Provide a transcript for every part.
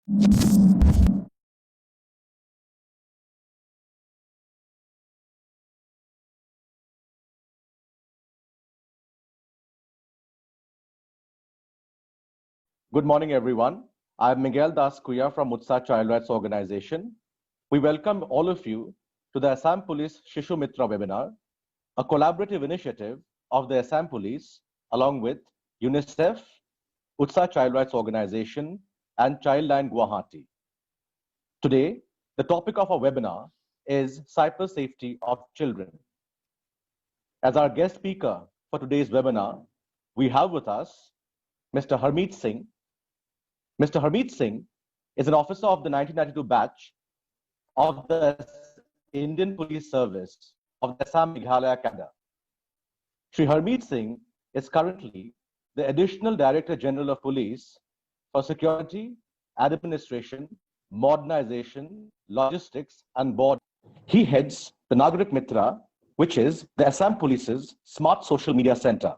Good morning, everyone. I'm Miguel Das Kuya from Utsa Child Rights Organization. We welcome all of you to the Assam Police Shishu Mitra webinar, a collaborative initiative of the Assam Police along with UNICEF, Utsa Child Rights Organization, and Childline Guwahati. Today, the topic of our webinar is cyber safety of children. As our guest speaker for today's webinar, we have with us Mr. Harmeet Singh. Mr. Harmeet Singh is an officer of the 1992 batch of the Indian Police Service of the Assam Meghalaya cadre. Shri Harmeet Singh is currently the Additional Director General of Police for Security, Administration, Modernization, Logistics, and Board. He heads the Nagarik Mitra, which is the Assam Police's Smart Social Media Center.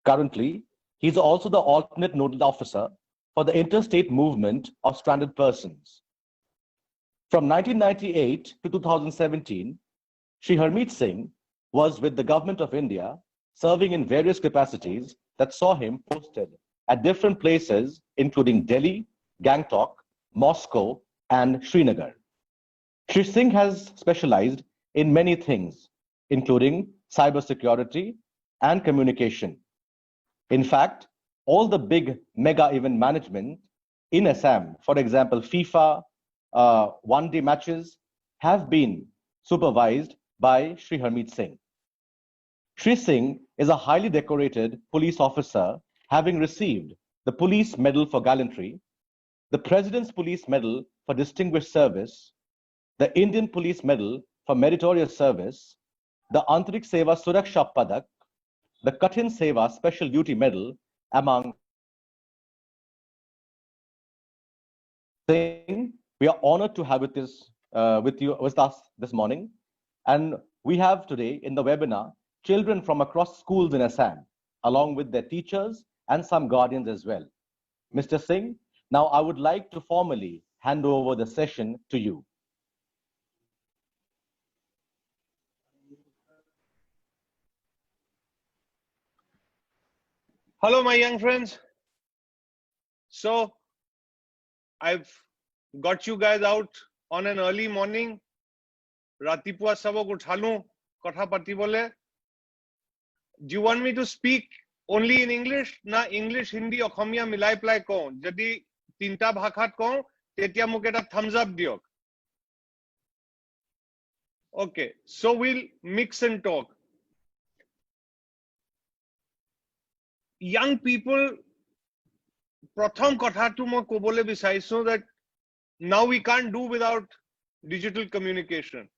Currently, he is also the alternate nodal officer for the interstate movement of stranded persons. From 1998 to 2017, Shri Harmeet Singh was with the Government of India, serving in various capacities that saw him posted at different places, including Delhi, Gangtok, Moscow, and Srinagar. Shri Singh has specialized in many things, including cybersecurity and communication. In fact, all the big mega event management in Assam, for example, FIFA, one-day matches, have been supervised by Shri Harmeet Singh. Shri Singh is a highly decorated police officer, having received the Police Medal for Gallantry, the President's Police Medal for Distinguished Service, the Indian Police Medal for Meritorious Service, the Antarik Seva Suraksha Padak, the Kathin Seva Special Duty Medal, among things. We are honored to have with us this morning. And we have today in the webinar children from across schools in Assam, along with their teachers and some guardians as well. Mr. Singh, now I would like to formally hand over the session to you. Hello, my young friends. So I've got you guys out on an early morning. Ratipua sabok uthalu kotha patibole. Do you want me to speak only in English? Na English, Hindi, Okhomia milai plai ko. Jadi tinta bhakhat ko, tetia muk eta thumbs up diok. Okay, so we'll mix and talk. Young people, pratham kotha tu moi kobole bisaiso that now we can't do without digital communication.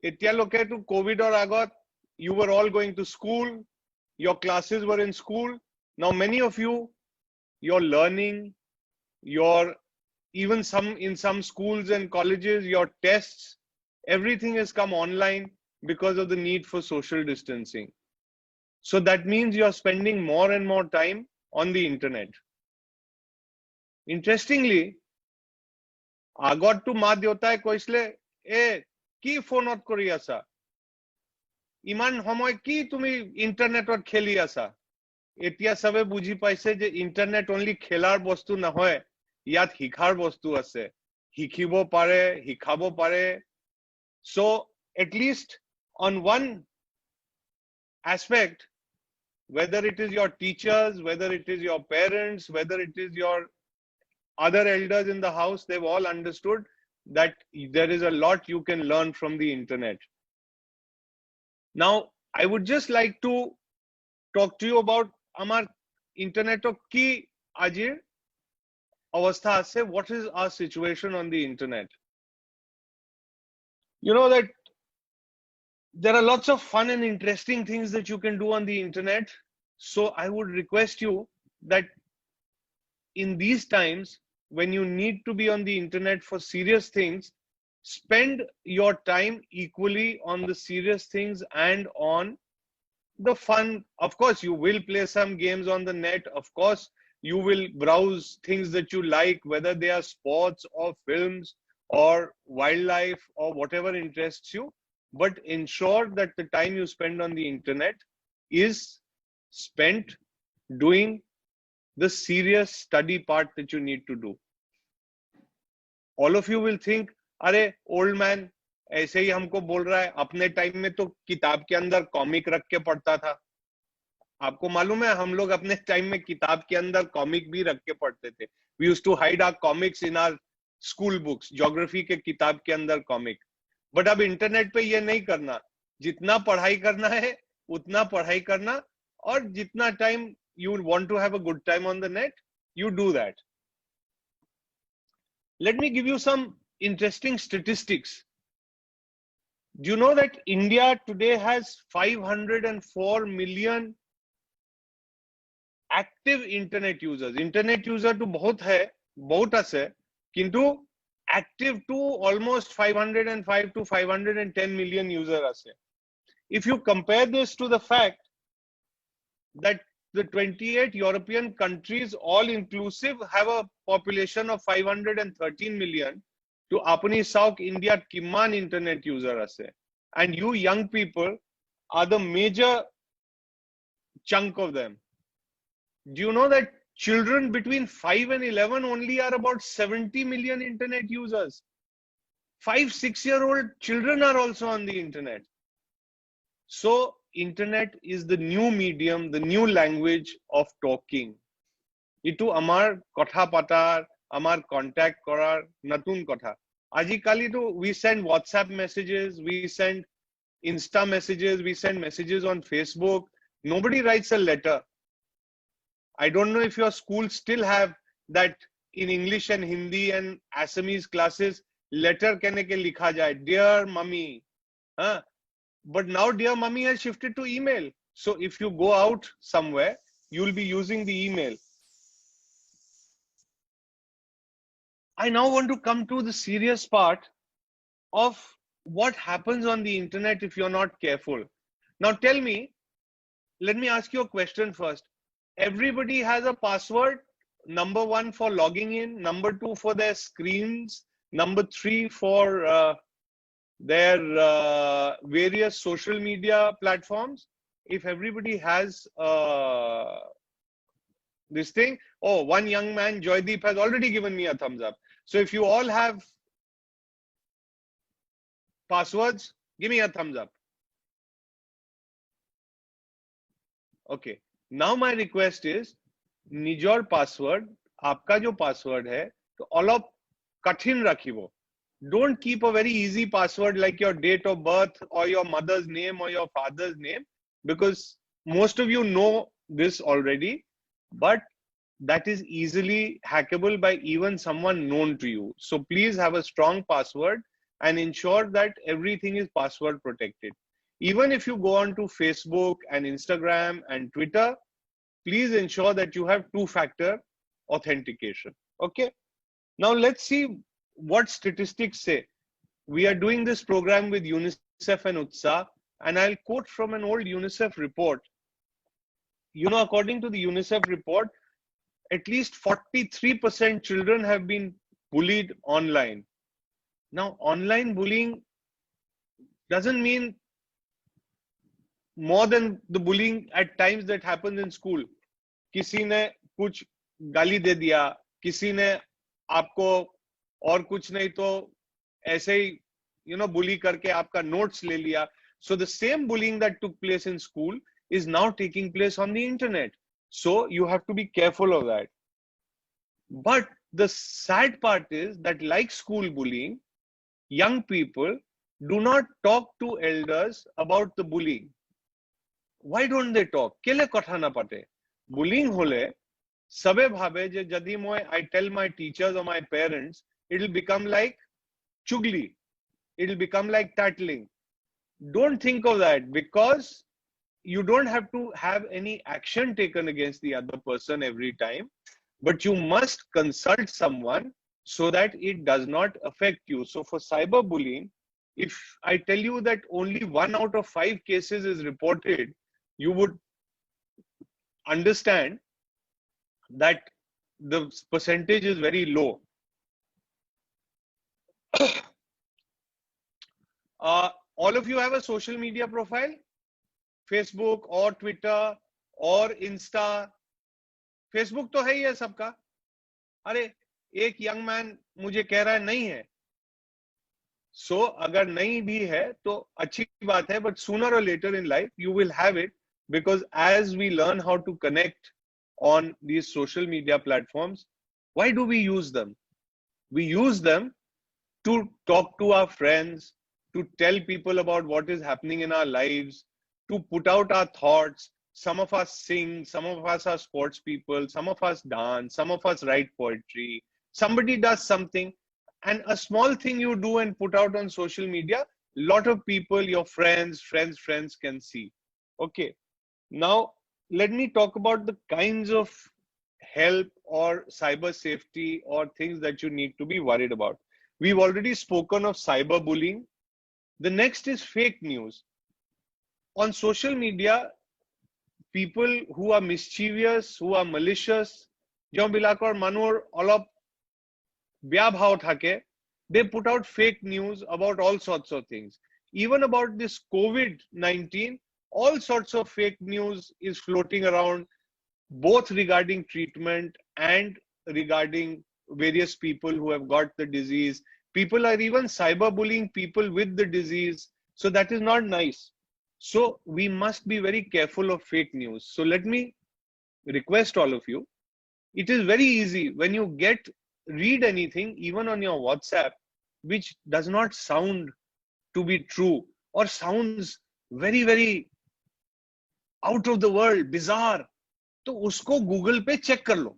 Etya loke tu COVID or agot, you were all going to school, your classes were in school. Now many of you, you're learning, even in some schools and colleges, your tests, everything has come online because of the need for social distancing. So that means you're spending more and more time on the internet. Interestingly, I got to ma deotai koisle, ki phonot kori asa? Iman homoy ki tumi internetot kheli asa? Etia sabe buji paise je internet only khelar bostu nahoy, yat hikhar bostu ase. Hikhibo pare, hikhabo pare. So at least on one aspect, whether it is your teachers, whether it is your parents, whether it is your other elders in the house, they've all understood that there is a lot you can learn from the internet. Now, I would just like to talk to you about our internet of ki ajir avastha ase, what is our situation on the internet. You know that there are lots of fun and interesting things that you can do on the internet. So I would request you that in these times, when you need to be on the internet for serious things, spend your time equally on the serious things and on the fun. Of course, you will play some games on the net. Of course, You will browse things that you like, whether they are sports or films or wildlife or whatever interests you. But ensure that the time you spend on the internet is spent doing the serious study part that you need to do. All of you will think, अरे old man ऐसे ही हमको बोल रहा है, अपने time में तो किताब के अंदर कॉमिक रख के पढ़ता था. आपको मालूम है हम लोग अपने टाइम में किताब के अंदर कॉमिक भी रख के पढ़ते थे. We used to hide our comics in our school books. Geography के किताब के अंदर कॉमिक. बट अब इंटरनेट पे ये नहीं करना. जितना पढ़ाई करना है उतना पढ़ाई करना, और जितना time you want to have a good time on the net, you do that. Let me give you some interesting statistics. Do you know that India today has 504 million active internet users? Internet user to बहुत है, बहुत है, किंतु active to almost 505 to 510 million users है. If you compare this to the fact that the 28 European countries, all inclusive, have a population of 513 million, to apni South India kiman internet user ase. And you young people are the major chunk of them. Do you know that children between 5 and 11 only are about 70 million internet users? 5-6-year-old children are also on the internet. So internet is the new medium, the new language of talking. Itu amar kotha patar, amar contact korar, natun kotha. Ajikali to we send WhatsApp messages, we send Insta messages, we send messages on Facebook. Nobody writes a letter. I don't know if your schools still have that in English and Hindi and Assamese classes. Letter kehne ke likha jaye, dear mummy. Huh? But now dear mummy has shifted to email. So if you go out somewhere, you will be using the email. I now want to come to the serious part of what happens on the internet if you're not careful. Now tell me, let me ask you a question first. Everybody has a password. Number 1 for logging in, number 2 for their screens, number 3 for their various social media platforms. If everybody has this thing, oh, one young man, Joydeep, has already given me a thumbs up. So if you all have passwords, give me a thumbs up. Okay. Now my request is, need your password, आपका जो password है, तो all of कठिन रखिए. Don't keep a very easy password like your date of birth or your mother's name or your father's name, because most of you know this already, but that is easily hackable by even someone known to you. So please have a strong password and ensure that everything is password protected. Even if you go on to Facebook and Instagram and Twitter, please ensure that you have 2-factor authentication. Okay. Now let's see what statistics say. We are doing this program with UNICEF and UTSA, and I'll quote from an old UNICEF report. You know, according to the UNICEF report, at least 43% children have been bullied online. Now, online bullying doesn't mean more than the bullying at times that happens in school. किसी ने कुछ गाली दे दिया, किसी ने आपको और कुछ नहीं तो ऐसे ही bully करके आपका notes ले लिया. So the same bullying that took place in school is now taking place on the internet. So you have to be careful of that. But the sad part is that, like school bullying, young people do not talk to elders about the bullying. Why don't they talk? Kele kotha na pate. Bullying hole, sabe bhabe je jadi moi I tell my teachers or my parents, it'll become like chugli. It'll become like tattling. Don't think of that, because you don't have to have any action taken against the other person every time, but you must consult someone so that it does not affect you. So for cyberbullying, if I tell you that only 1 out of 5 cases is reported, you would understand that the percentage is very low. All of you have a social media profile? Facebook or Twitter or Insta? Facebook तो है ही है सबका. अरे एक young man मुझे कह रहा है नहीं है. So अगर नहीं भी है तो अच्छी बात है, but sooner or later in life you will have it, because as we learn how to connect on these social media platforms, why do we use them? We use them to talk to our friends, to tell people about what is happening in our lives, to put out our thoughts. Some of us sing, some of us are sports people, some of us dance, some of us write poetry, somebody does something, and a small thing you do and put out on social media, lot of people, your friends can see. Okay, now let me talk about the kinds of help or cyber safety or things that you need to be worried about. We've already spoken of cyberbullying. The next is fake news. On social media, people who are mischievous, who are malicious, they put out fake news about all sorts of things. Even about this COVID-19, all sorts of fake news is floating around, both regarding treatment and regarding various people who have got the disease. People are even cyberbullying people with the disease. So that is not nice. So we must be very careful of fake news. So let me request all of you. It is very easy when you read anything, even on your WhatsApp, which does not sound to be true or sounds very, very out of the world, bizarre, तो उसको Google पे check कर लो,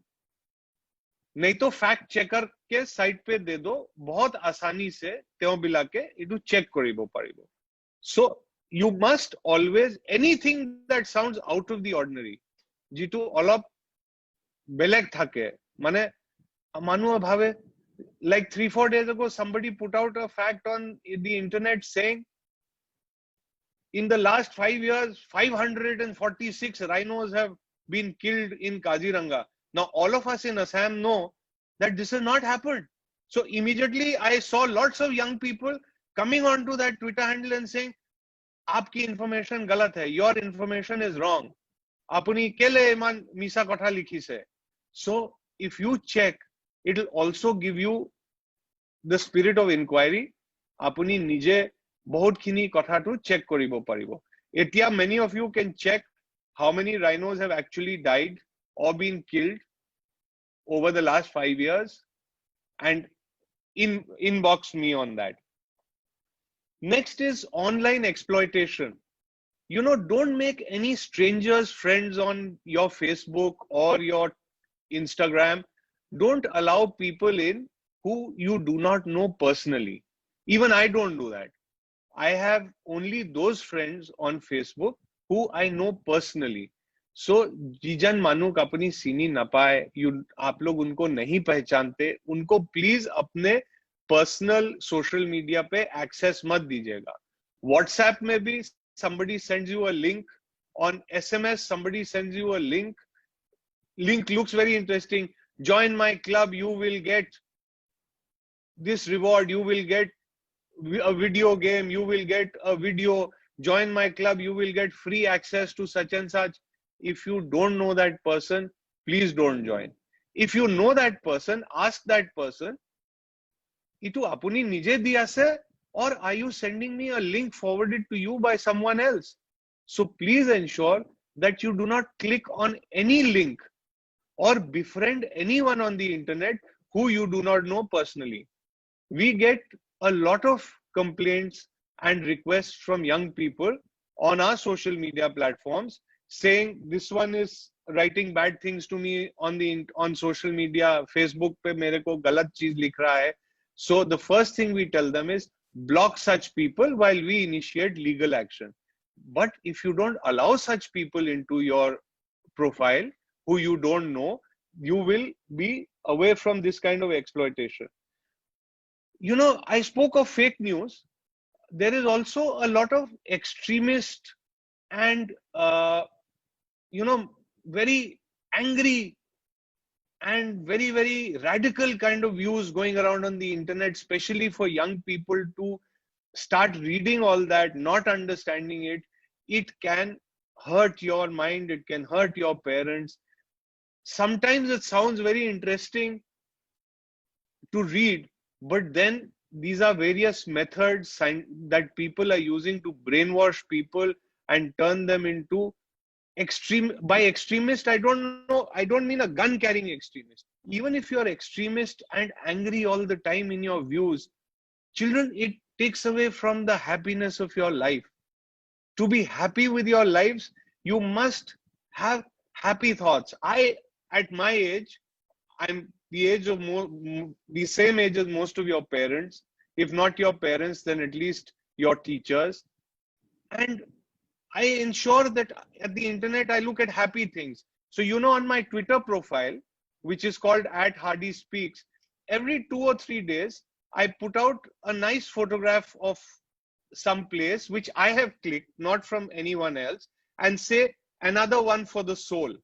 नहीं तो fact checker के site पे दे दो, बहुत आसानी से त्यों बिला के इटू चेक करिबो पारिबो. So you must always, anything that sounds out of the ordinary, Jitu अलप बेलेग थाके, माने मानुआ भावे, like 3-4 days ago somebody put out a fact on the internet saying in the last 5 years 546 rhinos have been killed in Kaziranga. Now all of us in Assam know that this has not happened. So immediately I saw lots of young people coming onto that Twitter handle and saying, "Aapki information galat hai, your information is wrong. Apuni kele iman misa kotha likhi se." So if you check, it will also give you the spirit of inquiry. Apuni nije bahut khini kotha tu check koribo paribo. Etia many of you can check how many rhinos have actually died or been killed over the last 5 years, and inbox me on that. Next is online exploitation. Don't make any strangers friends on your Facebook or your Instagram. Don't allow people in who you do not know personally. Even I don't do that. I have only those friends on Facebook who I know personally. So जीजन मानुक अपनी सीनी न पाए, आप लोग उनको नहीं पहचानते, उनको please अपने पर्सनल सोशल मीडिया पे एक्सेस मत दीजिएगा. व्हाट्सएप में भी somebody sends you a link, on SMS somebody sends you a link looks very interesting, join my club, you will get this reward, you will get a video game, you will get a video, join my club, you will get free access to such and such. If you don't know that person, please don't join. If you know that person, ask that person, "Itu apuni nije diya se, or are you sending me a link forwarded to you by someone else?" So please ensure that you do not click on any link or befriend anyone on the internet who you do not know personally. We get a lot of complaints and requests from young people on our social media platforms saying, "This one is writing bad things to me on social media, Facebook pe mere ko galat cheez likh raha hai." So the first thing we tell them is block such people while we initiate legal action. But if you don't allow such people into your profile who you don't know, you will be away from this kind of exploitation. I spoke of fake news. There is also a lot of extremist and very angry and very, very radical kind of views going around on the internet, especially for young people to start reading all that, not understanding it. It can hurt your mind, it can hurt your parents. Sometimes it sounds very interesting to read, but then these are various methods that people are using to brainwash people and turn them into extreme. By extremist, I don't know, I don't mean a gun carrying extremist. Even if you're extremist and angry all the time in your views, children, it takes away from the happiness of your life. To be happy with your lives, you must have happy thoughts. At my age, I'm the age of the same age as most of your parents. If not your parents, then at least your teachers. And I ensure that at the internet, I look at happy things. So, on my Twitter profile, which is called @HardySpeaks, every 2 or 3 days, I put out a nice photograph of some place which I have clicked, not from anyone else, and say another one for the soul.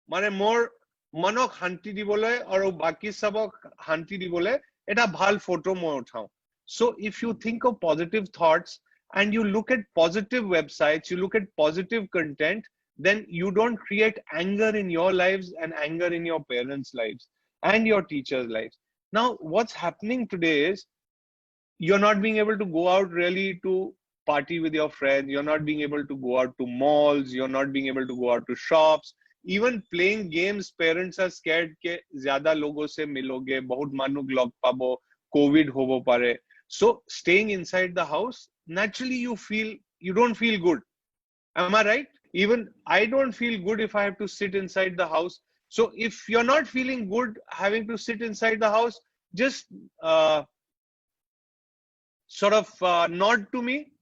Mane more manok hanti dibole or baki sabok hanti dibole, eta bhal photo mo uthao. So if you think of positive thoughts and you look at positive websites, you look at positive content, then you don't create anger in your lives and anger in your parents' lives and your teachers' lives. Now, what's happening today is you're not being able to go out really to party with your friends. You're not being able to go out to malls. You're not being able to go out to shops. Even playing games, parents are scared ke zyada logo se miloge, bahut manuk log pabo, COVID hobo pare. So staying inside the house, naturally you don't feel good. Am I right? Even I don't feel good if I have to sit inside the house. So if you're not feeling good having to sit inside the house, just sort of nod to me.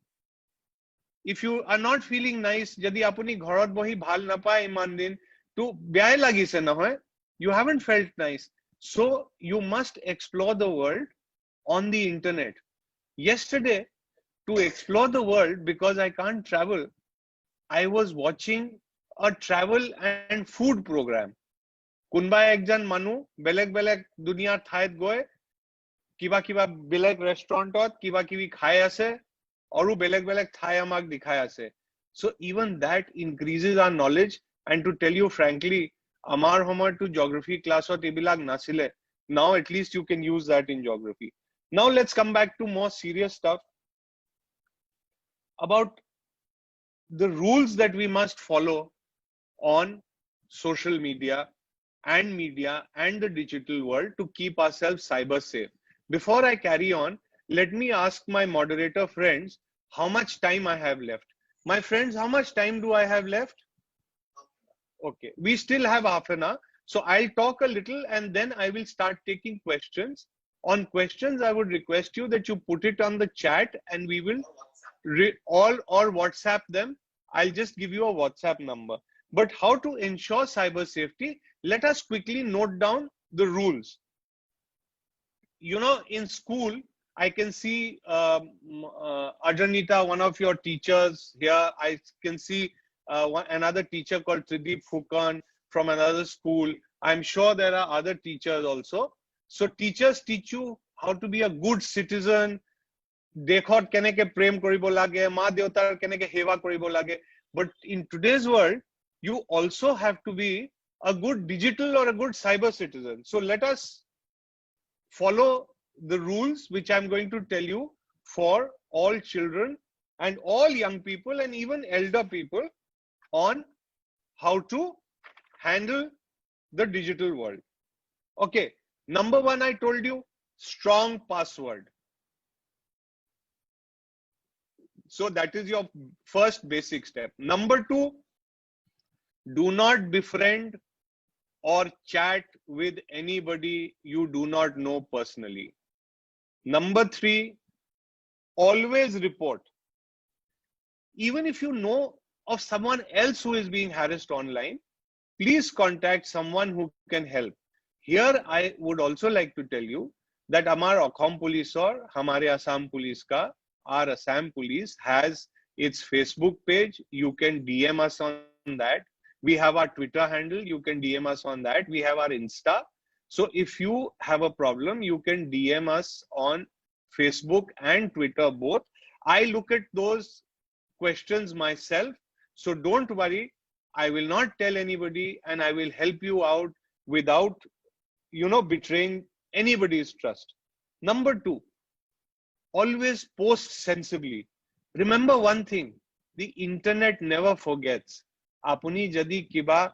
If you are not feeling nice, jadi apuni gharat bohi bhal na pae iman din, to byai lagi se na hoy, you haven't felt nice. So you must explore the world on the internet. Yesterday, to explore the world, because I can't travel, I was watching a travel and food program. Kunba ekjan manu, belek belek dunia thait goe, kiba kiba belek restaurantot, kiba kibi khai ase, aru belek belek thai amak dikhai ase. So even that increases our knowledge. And to tell you frankly, amar homer to geography class or ebilag nasile. Now at least you can use that in geography. Now let's come back to more serious stuff about the rules that we must follow on social media and the digital world to keep ourselves cyber safe. Before I carry on, let me ask my moderator friends how much time I have left. My friends, how much time do I have left? Okay, we still have half an hour. So I'll talk a little and then I will start taking questions. On questions, I would request you that you put it on the chat and we will or WhatsApp them. I'll just give you a WhatsApp number. But how to ensure cyber safety? Let us quickly note down the rules. In school, I can see Ajanita, one of your teachers here. I can see another teacher called Trideep Fukan from another school. I'm sure there are other teachers also. So teachers teach you how to be a good citizen. Dekhot keneke prem koribo lage, ma deotar keneke heva koribo lage. But in today's world, you also have to be a good digital or a good cyber citizen. So let us follow the rules which I'm going to tell you for all children and all young people and even elder people on how to handle the digital world. Okay, number one, I told you, strong password. So that is your first basic step. Number two, do not befriend or chat with anybody you do not know personally. Number three, always report. Even if you know of someone else who is being harassed online, please contact someone who can help. Here, I would also like to tell you that Amar Assam Police or Hamare Assam Police ka, our Assam Police has its Facebook page. You can DM us on that. We have our Twitter handle. You can DM us on that. We have our Insta. So if you have a problem, you can DM us on Facebook and Twitter both. I look at those questions myself. So don't worry. I will not tell anybody, and I will help you out without, betraying anybody's trust. Number 2, always post sensibly. Remember one thing, the internet never forgets. Apuni jadi kiba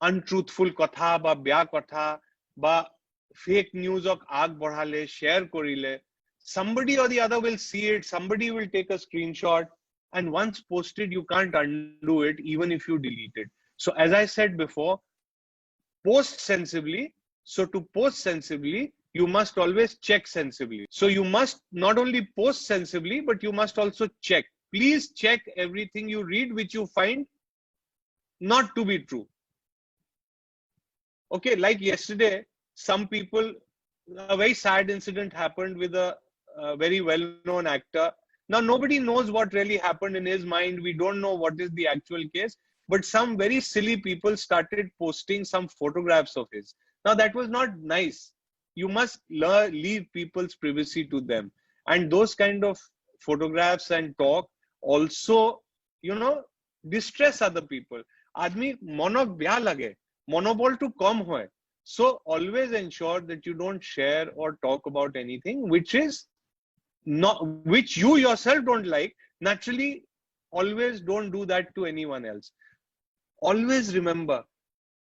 untruthful kotha ba bya kotha ba fake news ok aag badhale share korile, somebody or the other will see it, somebody will take a screenshot, and once posted you can't undo it even if you delete it. So as I said before, post sensibly. So to post sensibly, you must always check sensibly. So you must not only post sensibly, but you must also check. Please check everything you read which you find not to be true. Okay, like yesterday, some people, a very sad incident happened with a very well-known actor. Now, nobody knows what really happened in his mind. We don't know what is the actual case, but some very silly people started posting some photographs of his. Now, that was not nice. You must leave people's privacy to them. And those kind of photographs and talk also, distress other people. Aadmi monog bya lage, monobol to come hoy. So always ensure that you don't share or talk about anything which you yourself don't like. Naturally, always don't do that to anyone else. Always remember,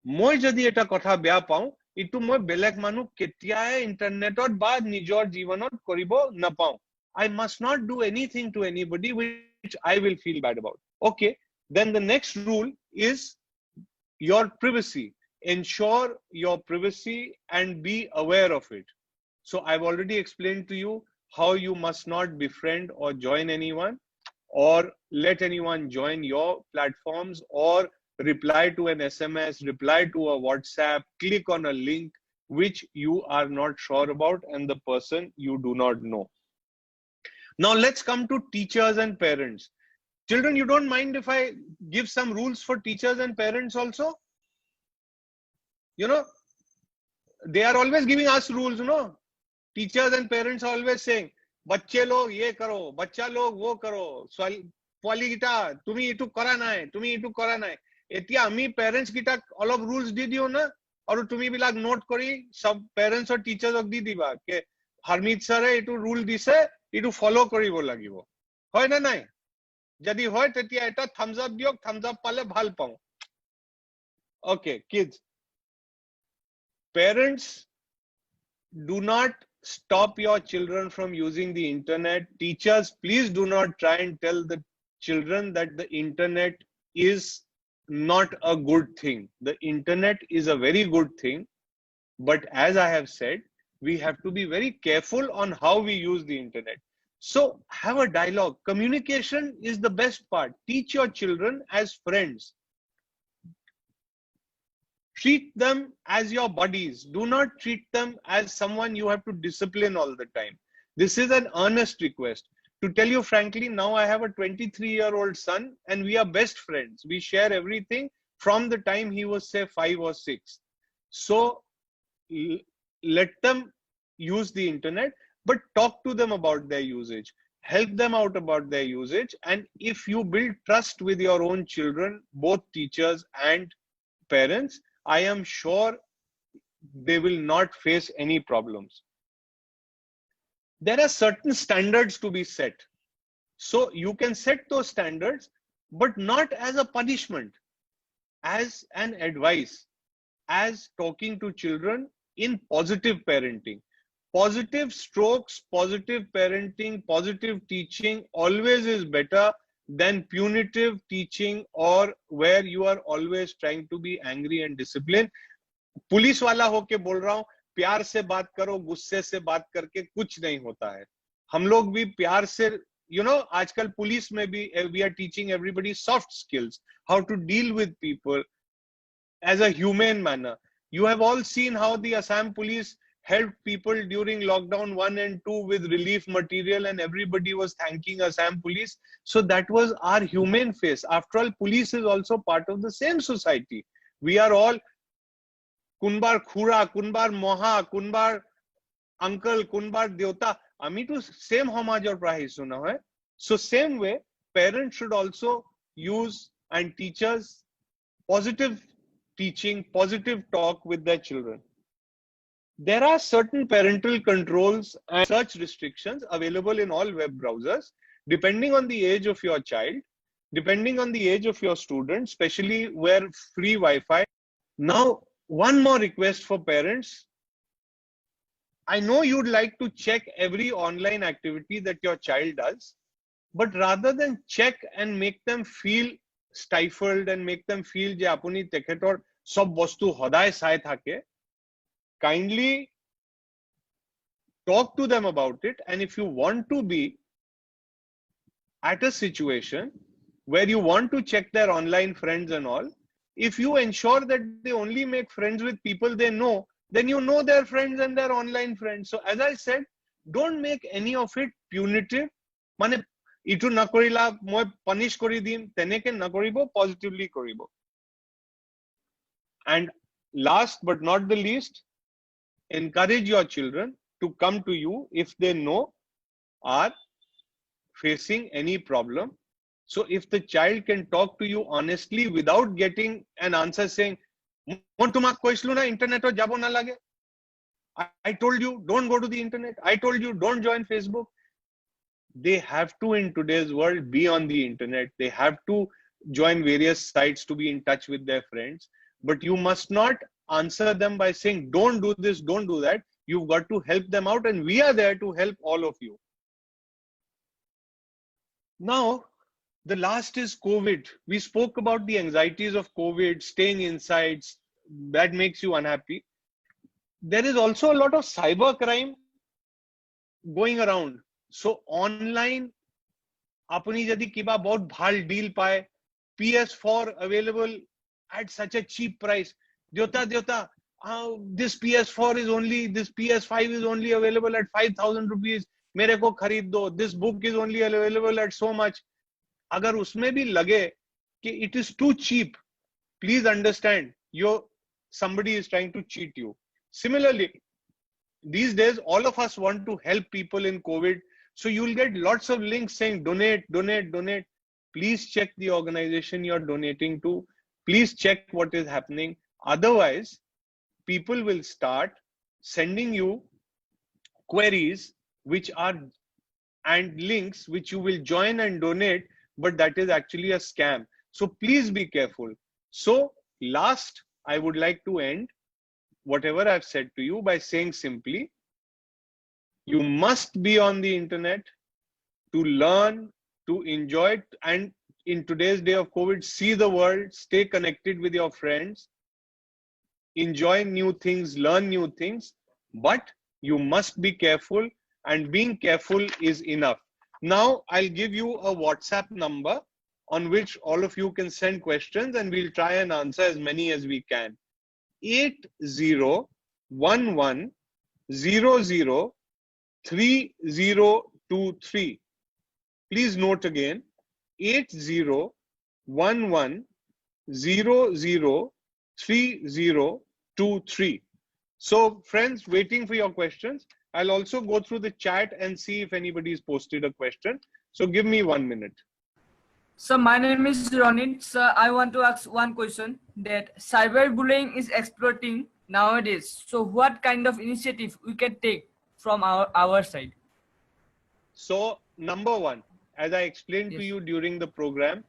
moi jodi eta kotha bea pau, itu moi belek manu ketiae internetot ba nijor jivanot koribo na pau. I must not do anything to anybody which I will feel bad about. Okay, then the next rule is your privacy. Ensure your privacy and be aware of it. So I've already explained to you how you must not befriend or join anyone or let anyone join your platforms or reply to an SMS, reply to a WhatsApp, click on a link which you are not sure about and the person you do not know. Now let's come to teachers and parents. Children, you don't mind if I give some rules for teachers and parents also? They are always giving us rules, Teachers and parents are always saying, "Bacche log ye karo, baccha log wo karo, poligita, tumi itu kora nai, tumi itu kora nai." Etia ami parents kita অলপ rules di diyo na, aru tumi bilag note kori, sab parents or teachers ok di diba, ke Harmeet sir itu rule dise, itu follow koribo lagibo. Hoy na nai? Jadi hoy tetia eta thumbs up diok, thumbs up pale bhal pao. Okay, kids. Parents, do not stop your children from using the internet. Teachers, please do not try and tell the children that the internet is not a good thing. The internet is a very good thing. But as I have said, we have to be very careful on how we use the internet. So have a dialogue. Communication is the best part. Teach your children as friends. Treat them as your buddies. Do not treat them as someone you have to discipline all the time. This is an earnest request. To tell you frankly, now I have a 23-year-old son and we are best friends. We share everything from the time he was, say, 5 or 6. So let them use the internet, but talk to them about their usage. Help them out about their usage. And if you build trust with your own children, both teachers and parents, I am sure they will not face any problems. There are certain standards to be set. So you can set those standards, but not as a punishment, as an advice, as talking to children in positive parenting. Positive strokes, positive parenting, positive teaching always is better than punitive teaching or where you are always trying to be angry and disciplined. Police वाला होके बोल रहा हूँ, प्यार से बात करो, गुस्से से बात करके कुछ नहीं होता है. हम लोग भी प्यार से, आजकल पुलिस में भी we are teaching everybody soft skills, how to deal with people as a humane manner. You have all seen how the Assam police helped people during lockdown 1 and 2 with relief material, and everybody was thanking Assam police. So that was our humane face. After all, police is also part of the same society. We are all Kunbar Khura, Kunbar Moha, Kunbar Uncle, Kunbar Deota. Ami to same homage or prahi suna hai. So same way, parents should also use, and teachers, positive teaching, positive talk with their children. There are certain parental controls and search restrictions available in all web browsers, depending on the age of your child, depending on the age of your student, especially where free Wi-Fi. Now, one more request for parents. I know you'd like to check every online activity that your child does, but rather than check and make them feel stifled and make them feel je apuni tekhetor sob bostu hoday sai thake, kindly talk to them about it. And if you want to be at a situation where you want to check their online friends and all, if you ensure that they only make friends with people they know, then you know their friends and their online friends. So as I said, don't make any of it punitive. Mane itu na korila moi punish kori dim, teneke na koribo, positively koribo. And last but not the least, encourage your children to come to you if they know are facing any problem. So if the child can talk to you honestly without getting an answer saying, internet jabo na lage. I told you, don't go to the internet. I told you, don't join Facebook. They have to, in today's world, be on the internet. They have to join various sites to be in touch with their friends. But you must not answer them by saying, don't do this, don't do that. You've got to help them out, and we are there to help all of you. Now, the last is COVID. We spoke about the anxieties of COVID, staying inside, that makes you unhappy. There is also a lot of cyber crime going around. So online, apni jadi kiba bahut bhal deal paye, PS4 available at such a cheap price. Deota, this PS4 is only, this PS5 is only available at 5,000 rupees. Mere ko kharid do. This book is only available at so much. Agar usme bhi lage ki it is too cheap, please understand, somebody is trying to cheat you. Similarly, these days, all of us want to help people in COVID. So you'll get lots of links saying donate, donate, donate. Please check the organization you're donating to. Please check what is happening. Otherwise, people will start sending you queries which are and links which you will join and donate, but that is actually a scam. So please be careful. So last, I would like to end whatever I've said to you by saying simply, you must be on the internet to learn, to enjoy it, and in today's day of COVID, see the world, stay connected with your friends, enjoy new things, learn new things, but you must be careful, and being careful is enough. Now, I'll give you a WhatsApp number on which all of you can send questions, and we'll try and answer as many as we can. 8011003023. Please note again, 8011003023. So friends, waiting for your questions. I'll also go through the chat and see if anybody's posted a question. So give me 1 minute. So my name is Ronin. Sir, I want to ask one question, that cyberbullying is exploding nowadays. So what kind of initiative we can take from our side? So number one, as I explained to you during the program,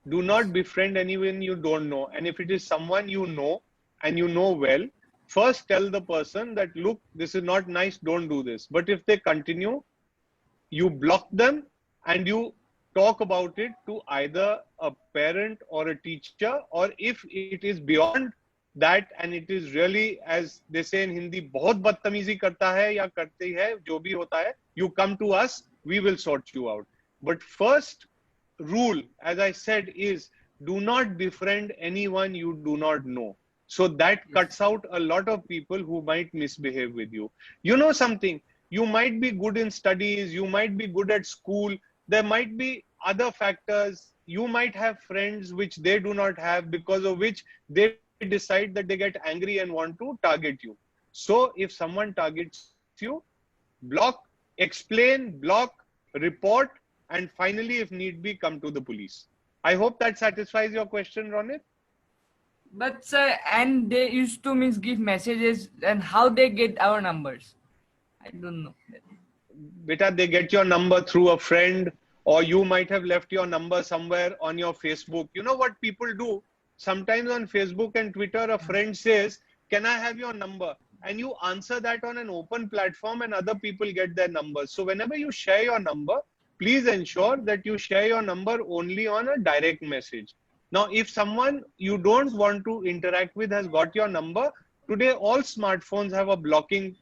do not befriend anyone you don't know. And if it is someone you know and you know well, first tell the person that, look, this is not nice, don't do this. But if they continue, you block them and you talk about it to either a parent or a teacher, or if it is beyond that and it is really, as they say in Hindi, बहुत बदतमीजी करता है या करती है, जो भी होता है, you come to us, we will sort you out. But first rule, as I said, is do not befriend anyone you do not know. So that cuts out a lot of people who might misbehave with you. You know something, you might be good in studies, you might be good at school, there might be other factors, you might have friends which they do not have, because of which they decide that they get angry and want to target you. So if someone targets you, block, explain, block, report, and finally, if need be, come to the police. I hope that satisfies your question, Ronit. But sir, and they used to means give messages, and how they get our numbers? I don't know. Beta, they get your number through a friend, or you might have left your number somewhere on your Facebook. You know what people do? Sometimes on Facebook and Twitter, a friend says, "Can I have your number?" And you answer that on an open platform, and other people get their numbers. So whenever you share your number, please ensure that you share your number only on a direct message. Now, if someone you don't want to interact with has got your number, today all smartphones have a blocking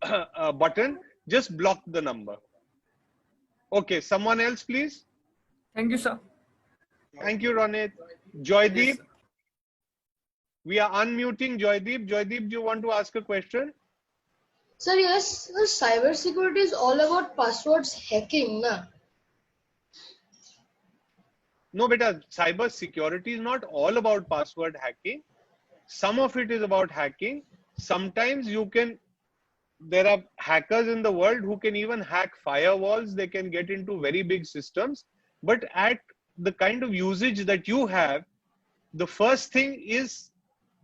button. Just block the number. Okay, someone else, please. Thank you, sir. Thank you, Ronit. Joydeep, Yes, sir. we are unmuting Joydeep. Joydeep, do you want to ask a question? Sir, yes, cyber security is all about passwords hacking, na? No, beta, cyber security is not all about password hacking. Some of it is about hacking. Sometimes there are hackers in the world who can even hack firewalls. They can get into very big systems. But at the kind of usage that you have, the first thing is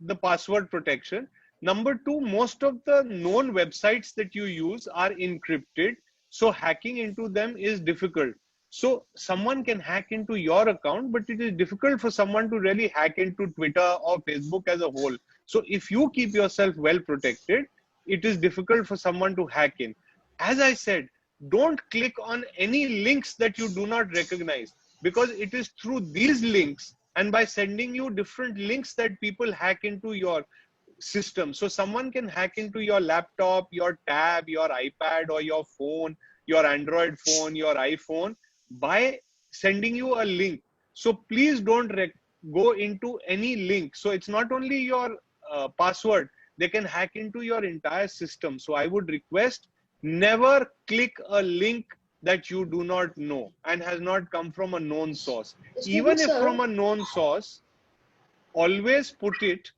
the password protection. Number two, most of the known websites that you use are encrypted. So hacking into them is difficult. So someone can hack into your account, but it is difficult for someone to really hack into Twitter or Facebook as a whole. So if you keep yourself well protected, it is difficult for someone to hack in. As I said, don't click on any links that you do not recognize, because it is through these links and by sending you different links that people hack into your system. So someone can hack into your laptop, your tab, your iPad, or your phone, your Android phone, your iPhone, by sending you a link. So please don't go into any link. So it's not only your password, they can hack into your entire system. So I would request, never click a link that you do not know and has not come from a known source. Even if from a known source, always put it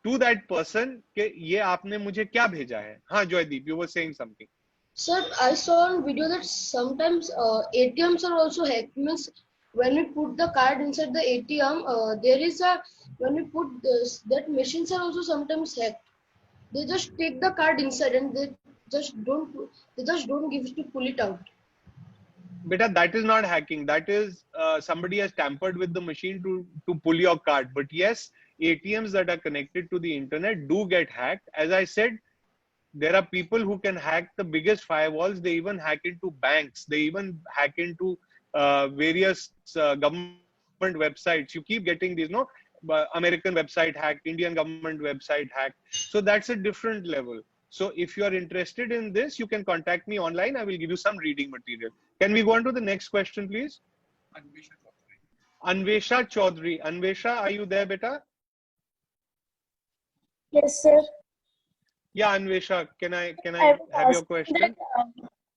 to that person कि ये आपने मुझे क्या भेजा है. हाँ, Joydeep, you were saying something. Sir, I saw on video that sometimes ATMs are also hacked. Means when we put the card inside the ATM, there is a, when we put this, that machines are also sometimes hacked. They just take the card inside and they just don't give it to pull it out. Beta, that is not hacking. That is somebody has tampered with the machine to pull your card. But yes, ATMs that are connected to the internet do get hacked. As I said, there are people who can hack the biggest firewalls. They even hack into banks. They even hack into various government websites. You keep getting these, no? American website hacked, Indian government website hacked. So that's a different level. So if you are interested in this, you can contact me online. I will give you some reading material. Can we go on to the next question, please? Anvesha Chaudhary. Anvesha, are you there, beta? Yes, sir. Yeah, Anvesha, can I have your question?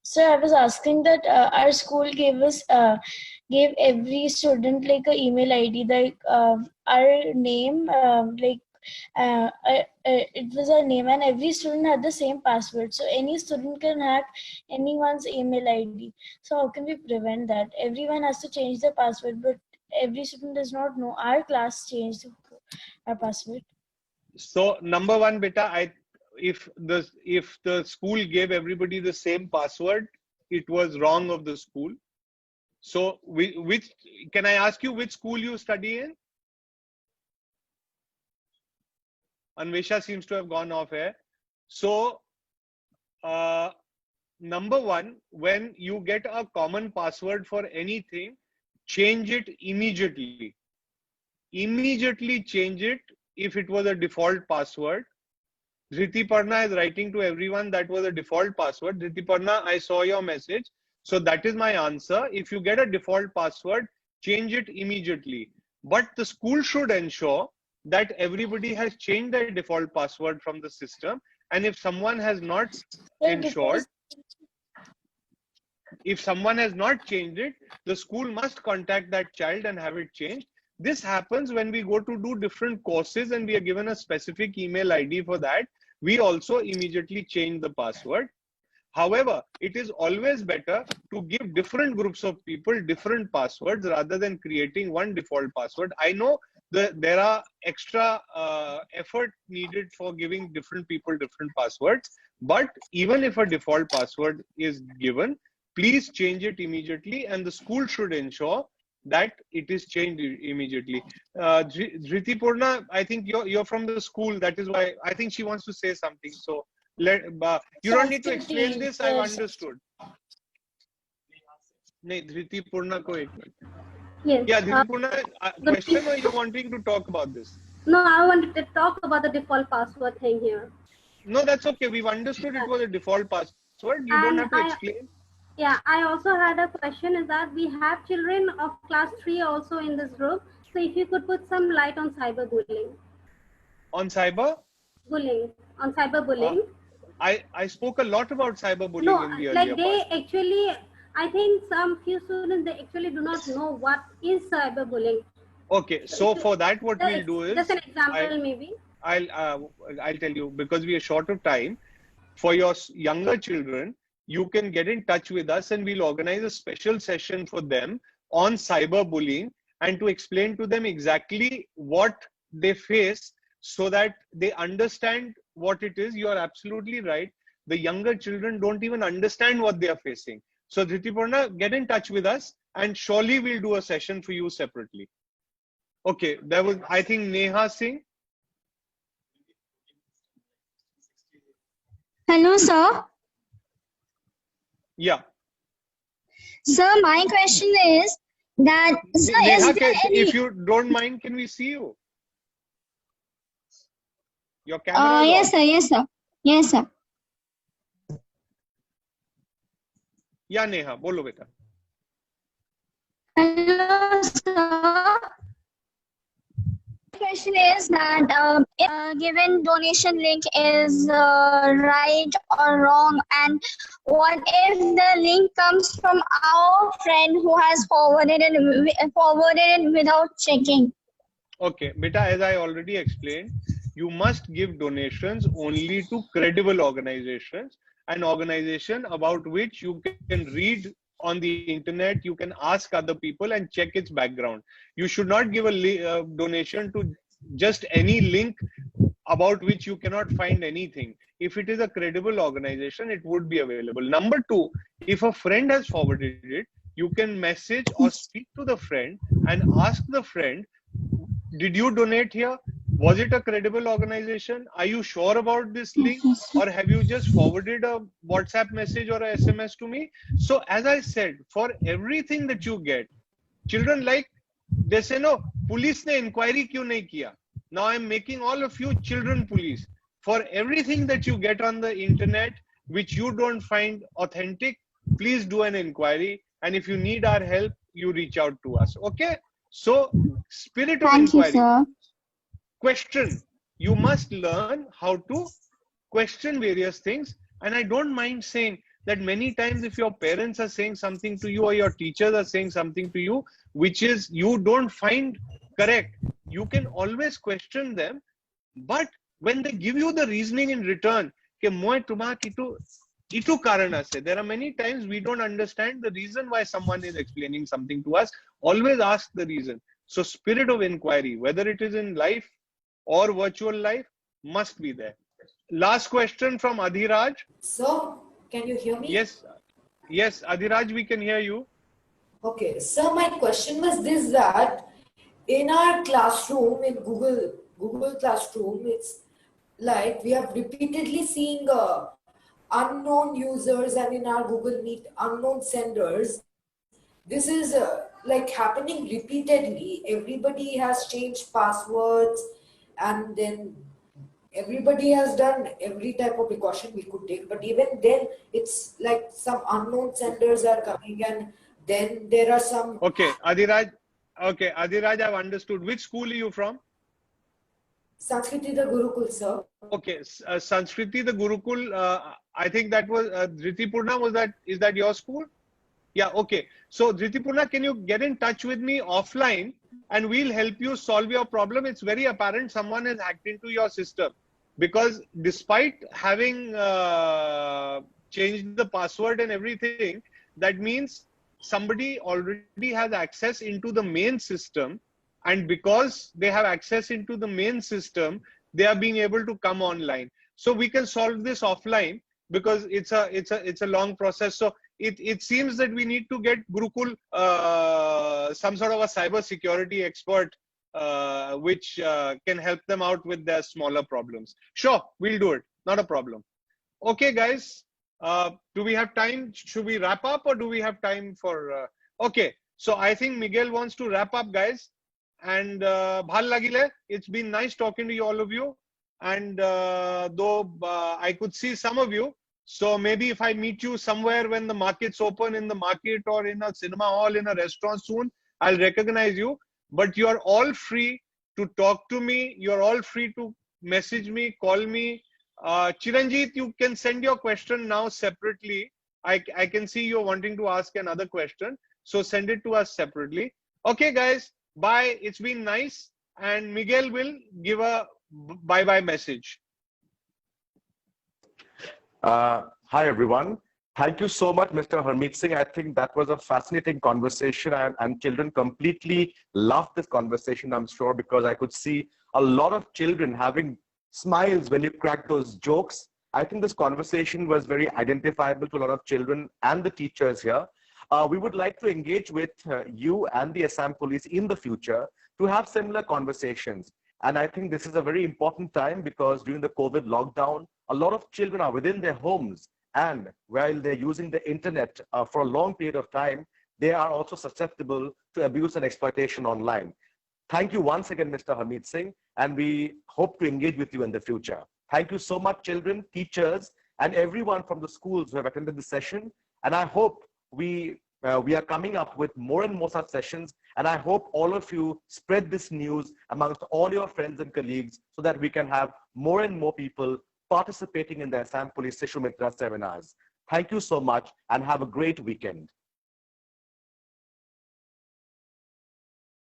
Sir, I was asking that our school gave every student like an email ID, like our name, it was our name, and every student had the same password. So any student can hack anyone's email ID. So how can we prevent that? Everyone has to change their password, but every student does not know. Our class changed our password. So number one, beta, if the school gave everybody the same password, it was wrong of the school. So can I ask you which school you study in? Anvesha seems to have gone off here. So number one, when you get a common password for anything, change it immediately. Immediately change it if it was a default password. Dhritiparna is writing to everyone that was a default password. Dhritiparna, I saw your message. So that is my answer. If you get a default password, change it immediately. But the school should ensure that everybody has changed their default password from the system, and if someone has not ensured, if someone has not changed it, the school must contact that child and have it changed. This happens when we go to do different courses and we are given a specific email ID for that. We also immediately change the password. However, it is always better to give different groups of people different passwords rather than creating one default password. I know that there are extra effort needed for giving different people different passwords, but even if a default password is given, please change it immediately, and the school should ensure that it is changed immediately. Dhriti Purna, I think you're from the school. That is why I think she wants to say something. So you don't need to explain this. I've understood. No, Dhriti Purna ko ek minute. Yes. Yeah, Dhriti Purna, question, or you wanting to talk about this? No, I wanted to talk about the default password thing here. No, that's okay. We've understood it was a default password. You don't have to explain. Yeah, I also had a question, is that we have children of class 3 also in this group. So if you could put some light on cyberbullying. On cyber? Bullying, on cyberbullying. I spoke a lot about cyberbullying No, in the like earlier they part. actually, I think some few students, they actually do not know what is cyberbullying. Okay, so for that, what we'll do is just an example, maybe. I'll tell you, because we are short of time. For your younger children, you can get in touch with us and we'll organize a special session for them on cyberbullying and to explain to them exactly what they face so that they understand what it is. You are absolutely right. The younger children don't even understand what they are facing. So Dhriti Purna, get in touch with us and surely we'll do a session for you separately. Okay, there was, I think, Neha Singh. Hello, sir. Yeah. Sir, my question is that, sir, Neha, is there any... if you don't mind, can we see you? Your camera is yes, on. sir. Yes, sir. Yes, sir. Yeah, Neha, bolo beta. Hello, sir. Question is that if given donation link is right or wrong, and what if the link comes from our friend who has forwarded it without checking? Okay, beta, as I already explained, you must give donations only to credible organizations, an organization about which you can read on the internet, you can ask other people and check its background. You should not give a donation to just any link about which you cannot find anything. If it is a credible organization, it would be available. Number two, if a friend has forwarded it, you can message or speak to the friend and ask the friend, did you donate here? Was it a credible organization? Are you sure about this link? Or have you just forwarded a WhatsApp message or a SMS to me? So as I said, for everything that you get, children like, they say, no, police ne inquiry kyun nahi kiya? Now I'm making all of you children police. For everything that you get on the internet, which you don't find authentic, please do an inquiry. And if you need our help, you reach out to us. Okay? So, spirit of Thank inquiry. you, sir. Question. You must learn how to question various things. And I don't mind saying that many times if your parents are saying something to you or your teachers are saying something to you, which is you don't find correct, you can always question them. But when they give you the reasoning in return, there are many times we don't understand the reason why someone is explaining something to us. Always ask the reason. So spirit of inquiry, whether it is in life or virtual life, must be there. Last question from Adhiraj. Sir, can you hear me? Yes, yes, Adhiraj, we can hear you. Okay, sir, my question was this, that in our classroom, in Google Classroom, it's like we have repeatedly seeing unknown users, and in our Google Meet, unknown senders. This is like happening repeatedly. Everybody has changed passwords, and then everybody has done every type of precaution we could take. But even then, it's like some unknown senders are coming, and then there are some. Okay, Adhiraj. Okay, Adhiraj, I've understood. Which school are you from? Sanskriti the Gurukul, sir. Okay, Sanskriti the Gurukul. I think that was Dritipurna. Is that your school? Yeah. Okay. So Dritipurna, can you get in touch with me offline, and we'll help you solve your problem? It's very apparent someone has hacked into your system, because despite having changed the password and everything, that means somebody already has access into the main system, and because they have access into the main system, they are being able to come online. So we can solve this offline, because it's a long process. So it seems that we need to get Gurukul some sort of a cyber security expert which can help them out with their smaller problems. Sure, we'll do it. Not a problem. Okay, guys. Do we have time? Should we wrap up, or do we have time for? Okay, so I think Miguel wants to wrap up, guys. And bhal lagile. It's been nice talking to you, all of you. And though I could see some of you, so maybe if I meet you somewhere when the markets open, in the market or in a cinema hall, in a restaurant soon, I'll recognize you. But you are all free to talk to me. You're all free to message me, call me. Chiranjit, you can send your question now separately. I can see you're wanting to ask another question. So send it to us separately. Okay, guys, bye. It's been nice. And Miguel will give a bye-bye message. Hi, everyone. Thank you so much, Mr. Harmeet Singh. I think that was a fascinating conversation, and children completely loved this conversation, I'm sure, because I could see a lot of children having smiles when you crack those jokes. I think this conversation was very identifiable to a lot of children and the teachers here. We would like to engage with you and the Assam Police in the future to have similar conversations. And I think this is a very important time, because during the COVID lockdown, a lot of children are within their homes, and while they're using the internet for a long period of time, they are also susceptible to abuse and exploitation online. Thank you once again, Mr. Harmeet Singh, and we hope to engage with you in the future. Thank you so much, children, teachers, and everyone from the schools who have attended the session. And I hope we are coming up with more and more such sessions. And I hope all of you spread this news amongst all your friends and colleagues, so that we can have more and more people participating in the Assam Police Shishu Mitra seminars. Thank you so much, and have a great weekend.